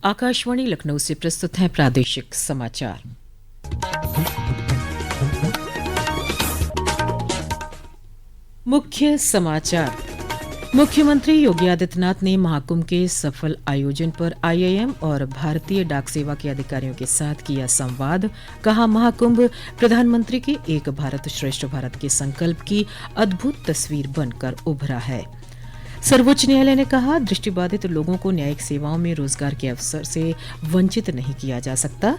आकाशवाणी लखनऊ से प्रस्तुत हैं प्रादेशिक समाचार। मुख्य समाचार। मुख्यमंत्री योगी आदित्यनाथ ने महाकुंभ के सफल आयोजन पर आईआईएम और भारतीय डाक सेवा के अधिकारियों के साथ किया संवाद। कहा, महाकुंभ प्रधानमंत्री के एक भारत श्रेष्ठ भारत के संकल्प की अद्भुत तस्वीर बनकर उभरा है। सर्वोच्च न्यायालय ने कहा, दृष्टिबाधित लोगों को न्यायिक सेवाओं में रोजगार के अवसर से वंचित नहीं किया जा सकता।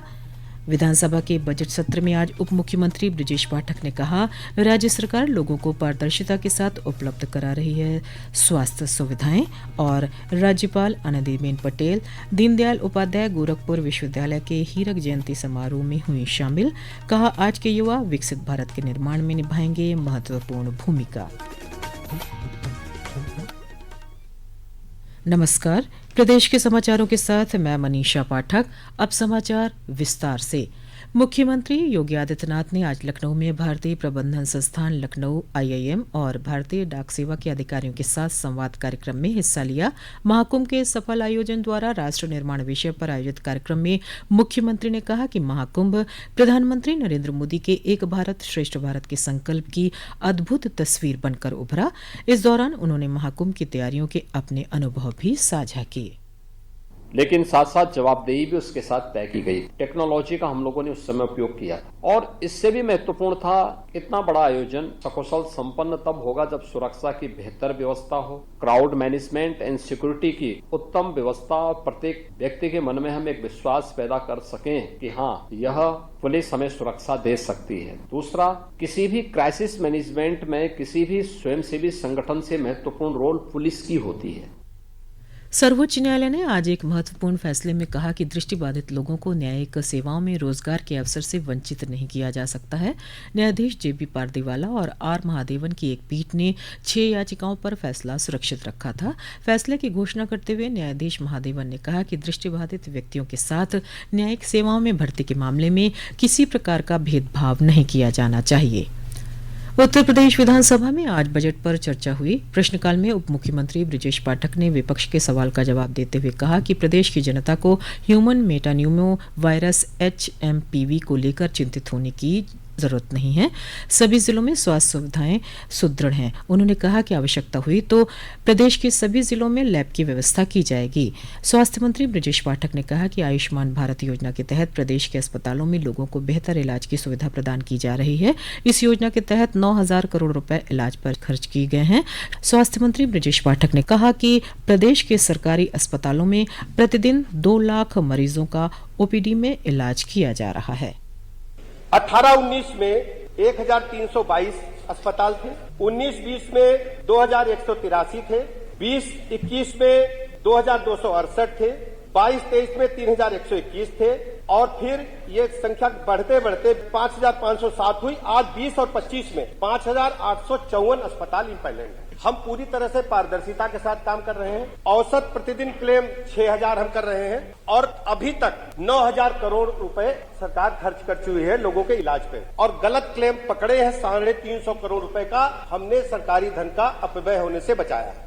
विधानसभा के बजट सत्र में आज उप मुख्यमंत्री बृजेश पाठक ने कहा, राज्य सरकार लोगों को पारदर्शिता के साथ उपलब्ध करा रही है स्वास्थ्य सुविधाएं। और राज्यपाल आनंदीबेन पटेल दीनदयाल उपाध्याय गोरखपुर विश्वविद्यालय के हीरक जयंती समारोह में हुई शामिल। कहा, आज के युवा विकसित भारत के निर्माण में निभाएंगे महत्वपूर्ण भूमिका। नमस्कार, प्रदेश के समाचारों के साथ मैं मनीषा पाठक। अब समाचार विस्तार से। मुख्यमंत्री योगी आदित्यनाथ ने आज लखनऊ में भारतीय प्रबंधन संस्थान लखनऊ आईआईएम और भारतीय डाक सेवा के अधिकारियों के साथ संवाद कार्यक्रम में हिस्सा लिया। महाकुंभ के सफल आयोजन द्वारा राष्ट्र निर्माण विषय पर आयोजित कार्यक्रम में मुख्यमंत्री ने कहा कि महाकुंभ प्रधानमंत्री नरेंद्र मोदी के एक भारत श्रेष्ठ भारत के संकल्प की अद्भुत तस्वीर बनकर उभरा। इस दौरान उन्होंने महाकुंभ की तैयारियों के अपने अनुभव भी साझा किए। लेकिन साथ साथ जवाबदेही भी उसके साथ तय की गई। टेक्नोलॉजी का हम लोगों ने उस समय उपयोग किया और इससे भी महत्वपूर्ण था, इतना बड़ा आयोजन सकुशल संपन्न तब होगा जब सुरक्षा की बेहतर व्यवस्था हो, क्राउड मैनेजमेंट एंड सिक्योरिटी की उत्तम व्यवस्था और प्रत्येक व्यक्ति के मन में हम एक विश्वास पैदा कर सकें कि हाँ, यह पुलिस हमें सुरक्षा दे सकती है। दूसरा, किसी भी क्राइसिस मैनेजमेंट में किसी भी स्वयंसेवी संगठन से महत्वपूर्ण रोल पुलिस की होती है। सर्वोच्च न्यायालय ने आज एक महत्वपूर्ण फैसले में कहा कि दृष्टिबाधित लोगों को न्यायिक सेवाओं में रोजगार के अवसर से वंचित नहीं किया जा सकता है। न्यायाधीश जेबी पारदीवाला और आर महादेवन की एक पीठ ने 6 याचिकाओं पर फैसला सुरक्षित रखा था। फैसले की घोषणा करते हुए न्यायाधीश महादेवन ने कहा कि दृष्टिबाधित व्यक्तियों के साथ न्यायिक सेवाओं में भर्ती के मामले में किसी प्रकार का भेदभाव नहीं किया जाना चाहिए। उत्तर प्रदेश विधानसभा में आज बजट पर चर्चा हुई। प्रश्नकाल में उप मुख्यमंत्री बृजेश पाठक ने विपक्ष के सवाल का जवाब देते हुए कहा कि प्रदेश की जनता को ह्यूमन मेटान्यूमो वायरस HMPV को लेकर चिंतित होने की जरूरत नहीं है। सभी जिलों में स्वास्थ्य सुविधाएं सुदृढ़ हैं। उन्होंने कहा कि आवश्यकता हुई तो प्रदेश के सभी जिलों में लैब की व्यवस्था की जाएगी। स्वास्थ्य मंत्री बृजेश पाठक ने कहा कि आयुष्मान भारत योजना के तहत प्रदेश के अस्पतालों में लोगों को बेहतर इलाज की सुविधा प्रदान की जा रही है। इस योजना के तहत 9,000 करोड़ रुपए इलाज पर खर्च किए गए हैं। स्वास्थ्य मंत्री बृजेश पाठक ने कहा कि प्रदेश के सरकारी अस्पतालों में प्रतिदिन 2 लाख मरीजों का OPD में इलाज किया जा रहा है। 18-19 में 1,322 अस्पताल थे, 19-20 में 2,183 थे, 20-21 में 2,268 थे, 22-23 में 3,121 थे और फिर ये संख्या बढ़ते बढ़ते 5,507 हुई। आज 20 और 25 में 5,854 अस्पताल इम्पैनल्ड हैं। हम पूरी तरह से पारदर्शिता के साथ काम कर रहे हैं। औसत प्रतिदिन क्लेम 6,000 हम कर रहे हैं और अभी तक 9,000 करोड़ रुपए सरकार खर्च कर चुकी है लोगों के इलाज पे और गलत क्लेम पकड़े हैं 350 करोड़ रुपए का हमने सरकारी धन का अपव्यय होने से बचाया है।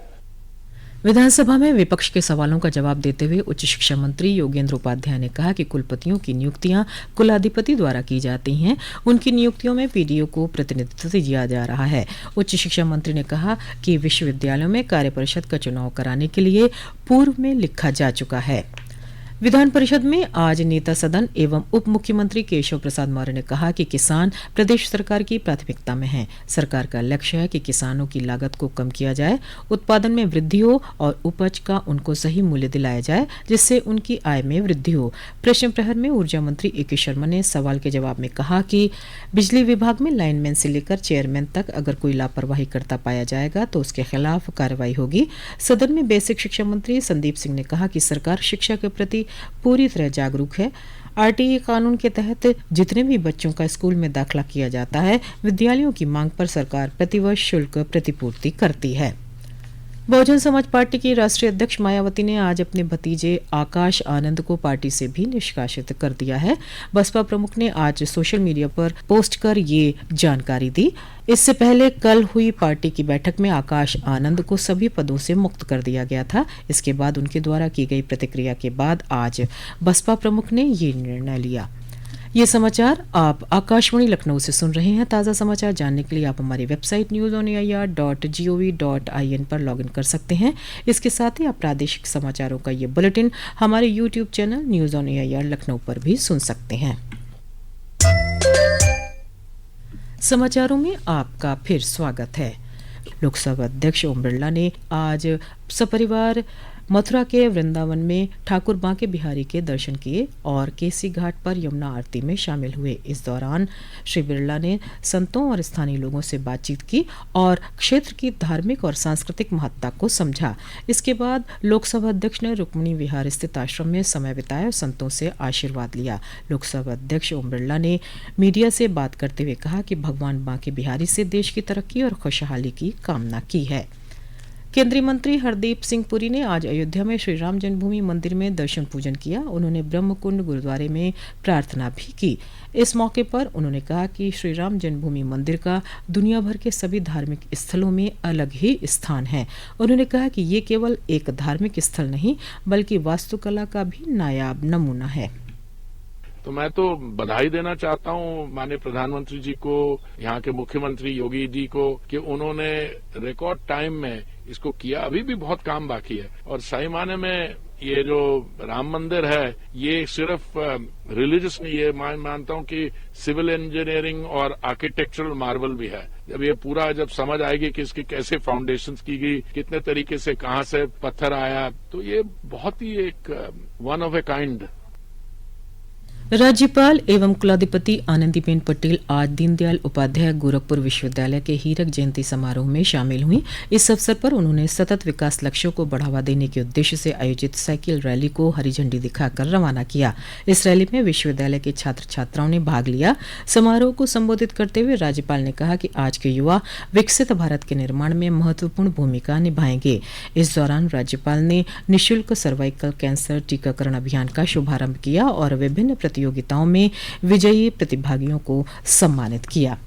विधानसभा में विपक्ष के सवालों का जवाब देते हुए उच्च शिक्षा मंत्री योगेंद्र उपाध्याय ने कहा कि कुलपतियों की नियुक्तियां कुलाधिपति द्वारा की जाती हैं। उनकी नियुक्तियों में PDO को प्रतिनिधित्व दिया जा रहा है। उच्च शिक्षा मंत्री ने कहा कि विश्वविद्यालयों में कार्य परिषद का चुनाव कराने के लिए पूर्व में लिखा जा चुका है। विधान परिषद में आज नेता सदन एवं उप मुख्यमंत्री केशव प्रसाद मौर्य ने कहा कि किसान प्रदेश सरकार की प्राथमिकता में हैं। सरकार का लक्ष्य है कि किसानों की लागत को कम किया जाए, उत्पादन में वृद्धि हो और उपज का उनको सही मूल्य दिलाया जाए, जिससे उनकी आय में वृद्धि हो। प्रश्न प्रहर में ऊर्जा मंत्री AK शर्मा ने सवाल के जवाब में कहा कि बिजली विभाग में लाइनमैन से लेकर चेयरमैन तक अगर कोई लापरवाही करता पाया जाएगा तो उसके खिलाफ कार्रवाई होगी। सदन में बेसिक शिक्षा मंत्री संदीप सिंह ने कहा कि सरकार शिक्षा के प्रति पूरी तरह जागरूक है। RTE कानून के तहत जितने भी बच्चों का स्कूल में दाखिला किया जाता है, विद्यालयों की मांग पर सरकार प्रतिवर्ष शुल्क प्रतिपूर्ति करती है। बहुजन समाज पार्टी की राष्ट्रीय अध्यक्ष मायावती ने आज अपने भतीजे आकाश आनंद को पार्टी से भी निष्कासित कर दिया है। बसपा प्रमुख ने आज सोशल मीडिया पर पोस्ट कर ये जानकारी दी। इससे पहले कल हुई पार्टी की बैठक में आकाश आनंद को सभी पदों से मुक्त कर दिया गया था। इसके बाद उनके द्वारा की गई प्रतिक्रिया के बाद आज बसपा प्रमुख ने ये निर्णय लिया। ये समाचार आप आकाशवाणी लखनऊ से सुन रहे हैं। ताज़ा समाचार जानने के लिए आप हमारी वेबसाइट news.air.gov.in पर लॉगिन कर सकते हैं। इसके साथ ही आप प्रादेशिक समाचारों का ये बुलेटिन हमारे YouTube channel news on AIR Lucknow पर भी सुन सकते हैं। समाचारों में आपका फिर स्वागत है। लोकसभा अध्यक्ष ओम बिरला ने आज सपरिवार मथुरा के वृंदावन में ठाकुर बांके बिहारी के दर्शन किए और केसी घाट पर यमुना आरती में शामिल हुए। इस दौरान श्री बिरला ने संतों और स्थानीय लोगों से बातचीत की और क्षेत्र की धार्मिक और सांस्कृतिक महत्ता को समझा। इसके बाद लोकसभा अध्यक्ष ने रुक्मिणी विहार स्थित आश्रम में समय बिताया और संतों से आशीर्वाद लिया। लोकसभा अध्यक्ष ओम बिरला ने मीडिया से बात करते हुए कहा कि भगवान बांके बिहारी से देश की तरक्की और खुशहाली की कामना की है। केंद्रीय मंत्री हरदीप सिंह पुरी ने आज अयोध्या में श्री राम जन्मभूमि मंदिर में दर्शन पूजन किया। उन्होंने ब्रह्मकुंड गुरुद्वारे में प्रार्थना भी की। इस मौके पर उन्होंने कहा कि श्री राम जन्मभूमि मंदिर का दुनिया भर के सभी धार्मिक स्थलों में अलग ही स्थान है। उन्होंने कहा कि ये केवल एक धार्मिक स्थल नहीं बल्कि वास्तुकला का भी नायाब नमूना है। तो मैं तो बधाई देना चाहता हूं माननीय प्रधानमंत्री जी को, यहाँ के मुख्यमंत्री योगी जी को कि उन्होंने रिकॉर्ड टाइम में इसको किया। अभी भी बहुत काम बाकी है और सही माने में ये जो राम मंदिर है ये सिर्फ रिलीजियस नहीं, ये मानता हूं कि सिविल इंजीनियरिंग और आर्किटेक्चरल मार्वल भी है। जब ये पूरा जब समझ आएगी कि इसकी कैसे फाउंडेशंस की गई, कितने तरीके से कहां से पत्थर आया, तो ये बहुत ही एक वन ऑफ ए काइंड। राज्यपाल एवं कुलाधिपति आनंदीबेन पटेल आज दीनदयाल उपाध्याय गोरखपुर विश्वविद्यालय के हीरक जयंती समारोह में शामिल हुई। इस अवसर पर उन्होंने सतत विकास लक्ष्यों को बढ़ावा देने के उद्देश्य से आयोजित साइकिल रैली को हरी झंडी दिखाकर रवाना किया। इस रैली में विश्वविद्यालय के छात्र छात्राओं ने भाग लिया। समारोह को संबोधित करते हुए राज्यपाल ने कहा कि आज के युवा विकसित भारत के निर्माण में महत्वपूर्ण भूमिका निभाएंगे। इस दौरान राज्यपाल ने निःशुल्क सर्वाइकल कैंसर टीकाकरण अभियान का शुभारंभ किया और विभिन्न प्रतियोगिताओं में विजयी प्रतिभागियों को सम्मानित किया।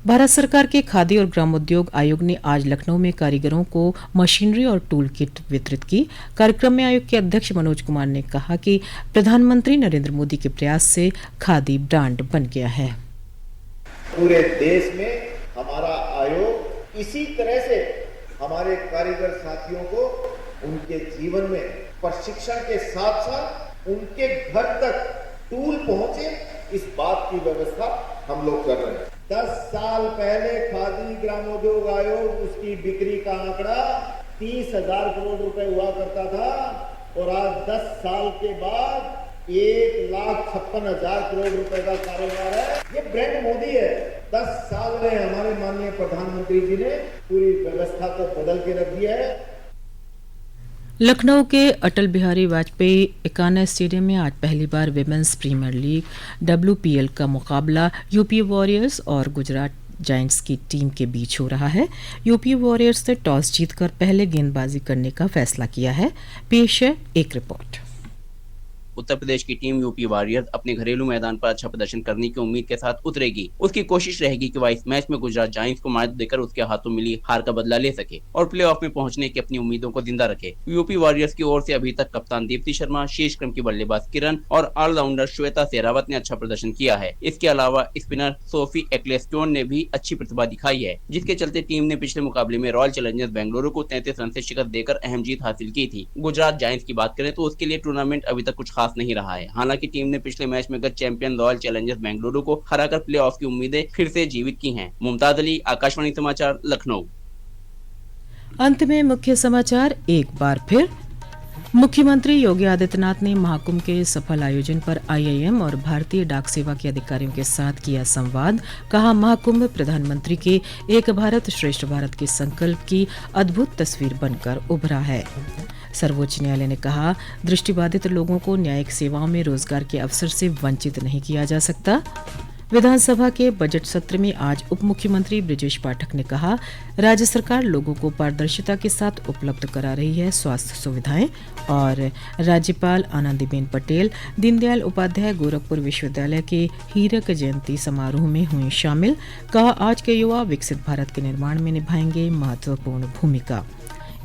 भारत सरकार के खादी और ग्रामोद्योग आयोग ने आज लखनऊ में कारीगरों को मशीनरी और टूल किट वितरित की। कार्यक्रम में आयोग के अध्यक्ष मनोज कुमार ने कहा कि प्रधानमंत्री नरेंद्र मोदी के प्रयास से खादी ब्रांड बन गया है। पूरे देश में हमारा आयोग इसी तरह से हमारे कारीगर साथियों को उनके जीवन में प्रशिक्षण के साथ साथ उनके घर तक टूल पहुंचे, इस बात की व्यवस्था हम लोग कर रहे हैं। 10 साल पहले खादी ग्रामोद्योग आयोग उसकी बिक्री का आंकड़ा 30,000 करोड़ रुपए हुआ करता था और आज 10 साल के बाद 1,56,000 करोड़ रुपए का कारोबार है। ये ब्रांड मोदी है। 10 साल में हमारे माननीय प्रधानमंत्री जी ने पूरी व्यवस्था को बदल के रख दिया है। लखनऊ के अटल बिहारी वाजपेयी एकाना स्टेडियम में आज पहली बार विमेंस प्रीमियर लीग WPL का मुकाबला यूपी वॉरियर्स और गुजरात जायंट्स की टीम के बीच हो रहा है। यूपी वॉरियर्स ने टॉस जीतकर पहले गेंदबाजी करने का फैसला किया है। पेश है एक रिपोर्ट। उत्तर प्रदेश की टीम यूपी वॉरियर्स अपने घरेलू मैदान पर अच्छा प्रदर्शन करने की उम्मीद के साथ उतरेगी। उसकी कोशिश रहेगी कि वह इस मैच में गुजरात जायंट्स को मात देकर उसके हाथों मिली हार का बदला ले सके और प्लेऑफ में पहुंचने की अपनी उम्मीदों को जिंदा रखे। यूपी वॉरियर्स की ओर से अभी तक कप्तान दीप्ति शर्मा, शीर्ष क्रम की बल्लेबाज किरण और ऑलराउंडर श्वेता शेरावत ने अच्छा प्रदर्शन किया है। इसके अलावा स्पिनर सोफी एक्लेस्टोन ने भी अच्छी प्रतिभा दिखाई है, जिसके चलते टीम ने पिछले मुकाबले में रॉयल चैलेंजर्स बेंगलुरु को 33 रन से शिकस्त देकर अहम जीत हासिल की थी। गुजरात जायंट्स की बात करें तो उसके लिए टूर्नामेंट अभी तक कुछ खास नहीं रहा है। हालांकि टीम ने पिछले मैच में गत चैंपियन रॉयल चैलेंजर्स बेंगलुरु को हराकर प्लेऑफ की उम्मीदें फिर से जीवित की हैं। मुमताज अली, आकाशवाणी समाचार, लखनऊ। अंत में मुख्य समाचार एक बार फिर। मुख्यमंत्री योगी आदित्यनाथ ने महाकुंभ के सफल आयोजन पर IIM और भारतीय डाक सेवा के अधिकारियों के साथ किया संवाद। कहा, महाकुंभ प्रधानमंत्री के एक भारत श्रेष्ठ भारत के संकल्प की अद्भुत तस्वीर बनकर उभरा है। सर्वोच्च न्यायालय ने कहा, दृष्टिबाधित लोगों को न्यायिक सेवाओं में रोजगार के अवसर से वंचित नहीं किया जा सकता। विधानसभा के बजट सत्र में आज उप मुख्यमंत्री बृजेश पाठक ने कहा, राज्य सरकार लोगों को पारदर्शिता के साथ उपलब्ध करा रही है स्वास्थ्य सुविधाएं। और राज्यपाल आनंदीबेन पटेल दीनदयाल उपाध्याय गोरखपुर विश्वविद्यालय के हीरक जयंती समारोह में हुई शामिल। कहा, आज के युवा विकसित भारत के निर्माण में निभाएंगे महत्वपूर्ण भूमिका।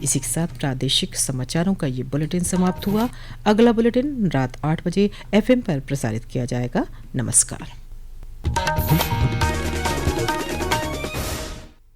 इसी के साथ प्रादेशिक समाचारों का ये बुलेटिन समाप्त हुआ। अगला बुलेटिन रात 8 बजे FM पर प्रसारित किया जाएगा। नमस्कार।